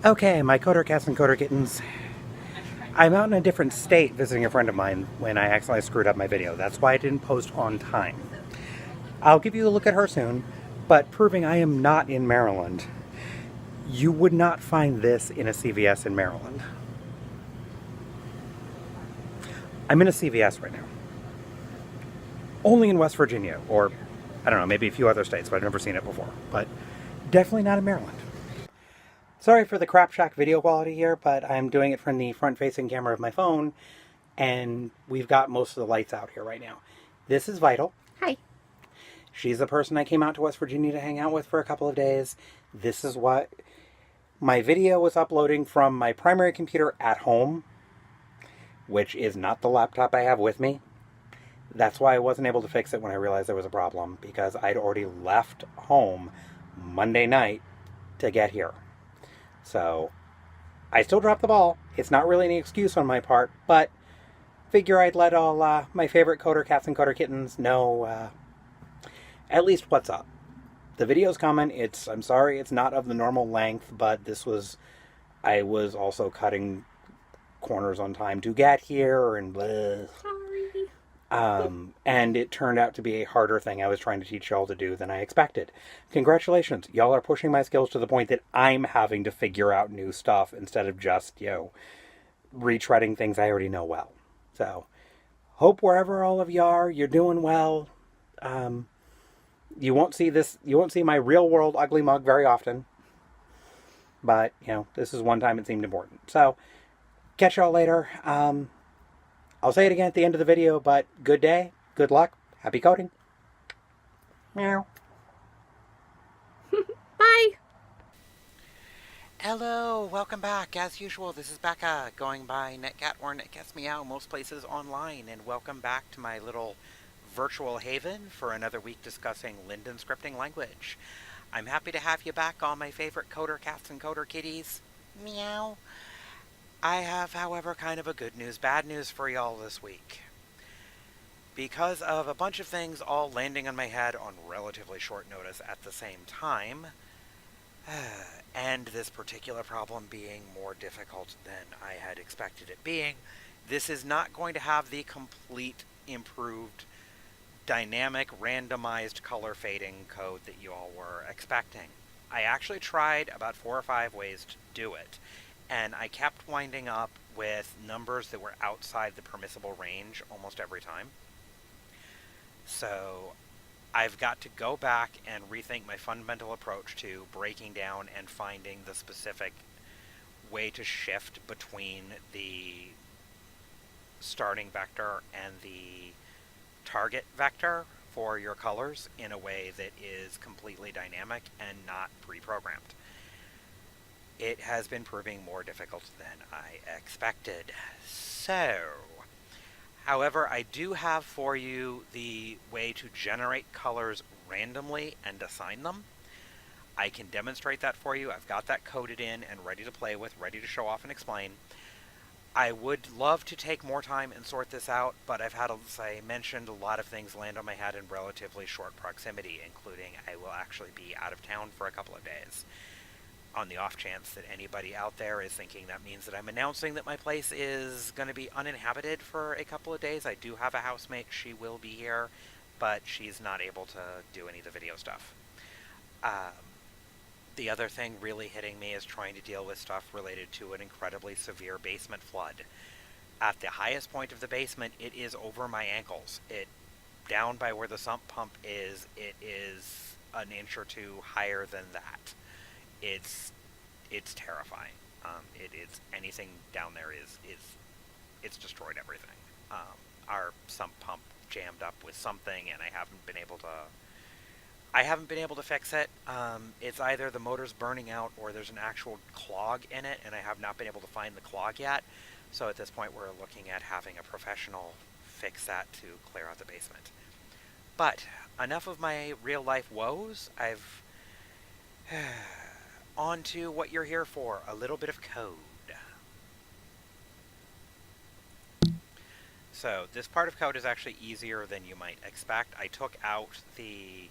Okay, my coder cats and coder kittens. I'm out in a different state visiting a friend of mine when I accidentally screwed up my video. That's why I didn't post on time. I'll give you a look at her soon, but proving I am not in Maryland. You would not find this in a CVS in Maryland. I'm in a CVS right now. Only in West Virginia, or I don't know, maybe a few other states, but I've never seen it before. But definitely not in Maryland. Sorry for the crap shack video quality here, but I'm doing it from the front-facing camera of my phone, and we've got most of the lights out here right now. This is Vital. Hi. She's the person I came out to West Virginia to hang out with for a couple of days. This is what my video was uploading from my primary computer at home, which is not the laptop I have with me. That's why I wasn't able to fix it when I realized there was a problem, because I'd already left home Monday night to get here. So, I still dropped the ball. It's not really any excuse on my part, but figure I'd let all my favorite coder cats and coder kittens know at least what's up. The video's coming. I'm sorry it's not of the normal length, but I was also cutting corners on time to get here and blah. Sorry. And it turned out to be a harder thing I was trying to teach y'all to do than I expected. Congratulations. Y'all are pushing my skills to the point that I'm having to figure out new stuff instead of just, retreading things I already know well. So, hope wherever all of you are, you're doing well. You won't see my real world ugly mug very often. But, this is one time it seemed important. So, catch y'all later. I'll say it again at the end of the video, but good day, good luck, happy coding. Meow. Bye. Hello, welcome back. As usual, this is Becca, going by Netcat or NetCat'sMeow, most places online, and welcome back to my little virtual haven for another week discussing Linden Scripting Language. I'm happy to have you back, all my favorite coder cats and coder kitties. Meow. I have, however, kind of a good news, bad news for y'all this week. Because of a bunch of things all landing on my head on relatively short notice at the same time, and this particular problem being more difficult than I had expected it being, this is not going to have the complete, improved, dynamic, randomized color fading code that you all were expecting. I actually tried about 4 or 5 ways to do it, and I kept winding up with numbers that were outside the permissible range almost every time. So I've got to go back and rethink my fundamental approach to breaking down and finding the specific way to shift between the starting vector and the target vector for your colors in a way that is completely dynamic and not pre-programmed. It has been proving more difficult than I expected. So, however, I do have for you the way to generate colors randomly and assign them. I can demonstrate that for you. I've got that coded in and ready to play with, ready to show off and explain. I would love to take more time and sort this out, but I've had, as I mentioned, a lot of things land on my head in relatively short proximity, including I will actually be out of town for a couple of days. On the off chance that anybody out there is thinking that means that I'm announcing that my place is going to be uninhabited for a couple of days. I do have a housemate. She will be here, but she's not able to do any of the video stuff. The other thing really hitting me is trying to deal with stuff related to an incredibly severe basement flood. At the highest point of the basement, it is over my ankles. Down by where the sump pump is, it is an inch or two higher than that. It's terrifying. Anything down there it's destroyed everything. Our sump pump jammed up with something, and I haven't been able to fix it. It's either the motor's burning out or there's an actual clog in it, and I have not been able to find the clog yet. So at this point, we're looking at having a professional fix that to clear out the basement. But enough of my real life woes. On to what you're here for, a little bit of code. So this part of code is actually easier than you might expect. I took out the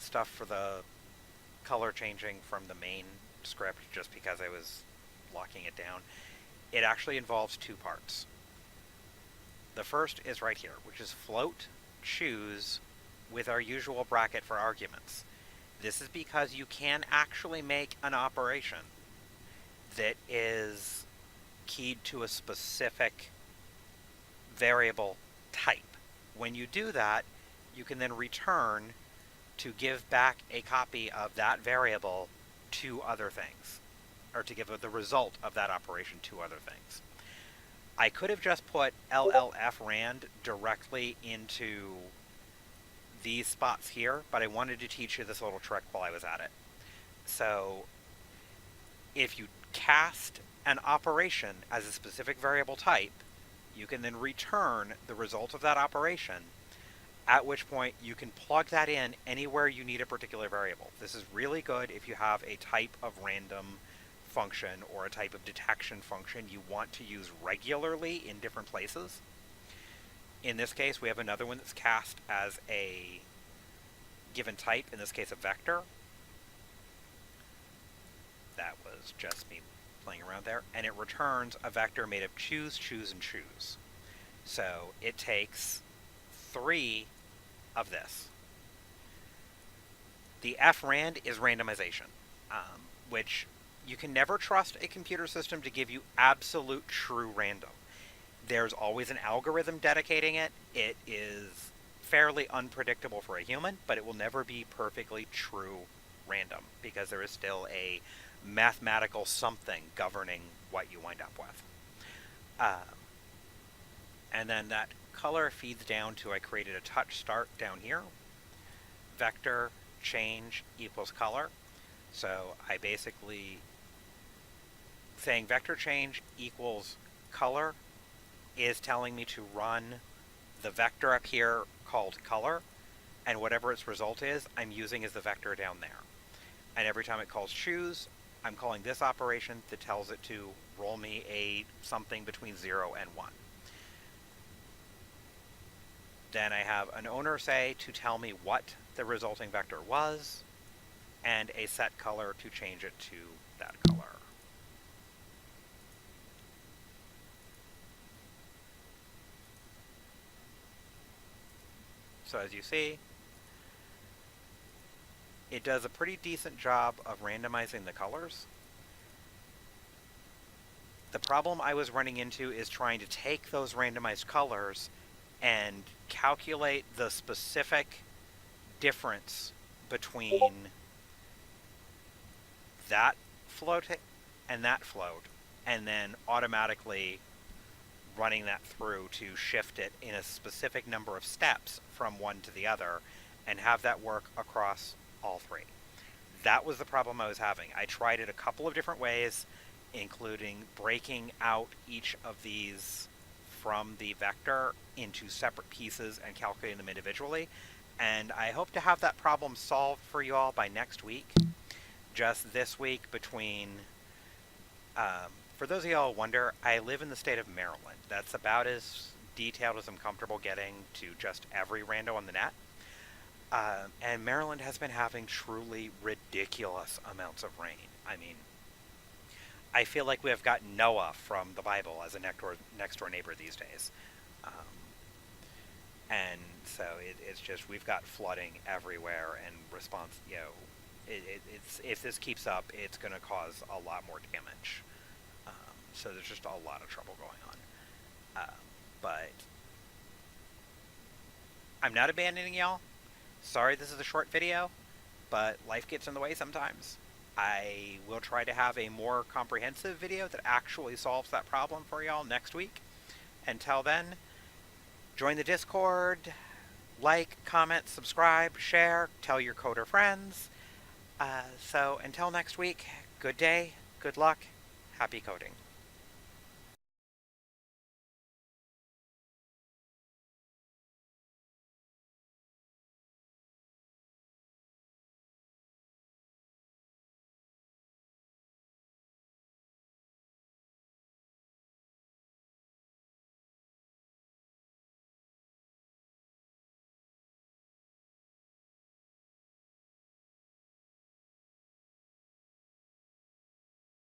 stuff for the color changing from the main script just because I was locking it down. It actually involves two parts. The first is right here, which is float choose with our usual bracket for arguments. This is because you can actually make an operation that is keyed to a specific variable type. When you do that, you can then return to give back a copy of that variable to other things, or to give the result of that operation to other things. I could have just put llfrand directly into these spots here, but I wanted to teach you this little trick while I was at it. So if you cast an operation as a specific variable type, you can then return the result of that operation, at which point you can plug that in anywhere you need a particular variable. This is really good if you have a type of random function or a type of detection function you want to use regularly in different places. In this case, we have another one that's cast as a given type, in this case a vector. That was just me playing around there. And it returns a vector made of choose, choose, and choose. So it takes 3 of this. The frand is randomization, which you can never trust a computer system to give you absolute true random. There's always an algorithm dedicating it. It is fairly unpredictable for a human, but it will never be perfectly true random because there is still a mathematical something governing what you wind up with. And then that color feeds down to, I created a touch start down here. Vector change equals color. So I basically saying vector change equals color is telling me to run the vector up here called color, and whatever its result is, I'm using as the vector down there. And every time it calls choose, I'm calling this operation that tells it to roll me a something between 0 and 1. Then I have an owner say to tell me what the resulting vector was, and a set color to change it to that color. So as you see, it does a pretty decent job of randomizing the colors. The problem I was running into is trying to take those randomized colors and calculate the specific difference between that float and that float, and then automatically running that through to shift it in a specific number of steps from one to the other and have that work across all 3. That was the problem I was having. I tried it a couple of different ways, including breaking out each of these from the vector into separate pieces and calculating them individually. And I hope to have that problem solved for you all by next week. Just this week between... for those of y'all who wonder, I live in the state of Maryland. That's about as detailed as I'm comfortable getting to just every rando on the net. And Maryland has been having truly ridiculous amounts of rain. I mean, I feel like we have got Noah from the Bible as a next door neighbor these days. And so it's just, we've got flooding everywhere, and response, it's if this keeps up, it's going to cause a lot more damage. So there's just a lot of trouble going on. But I'm not abandoning y'all. Sorry this is a short video, but life gets in the way sometimes. I will try to have a more comprehensive video that actually solves that problem for y'all next week. Until then, join the Discord, like, comment, subscribe, share, tell your coder friends. So until next week, good day, good luck, happy coding.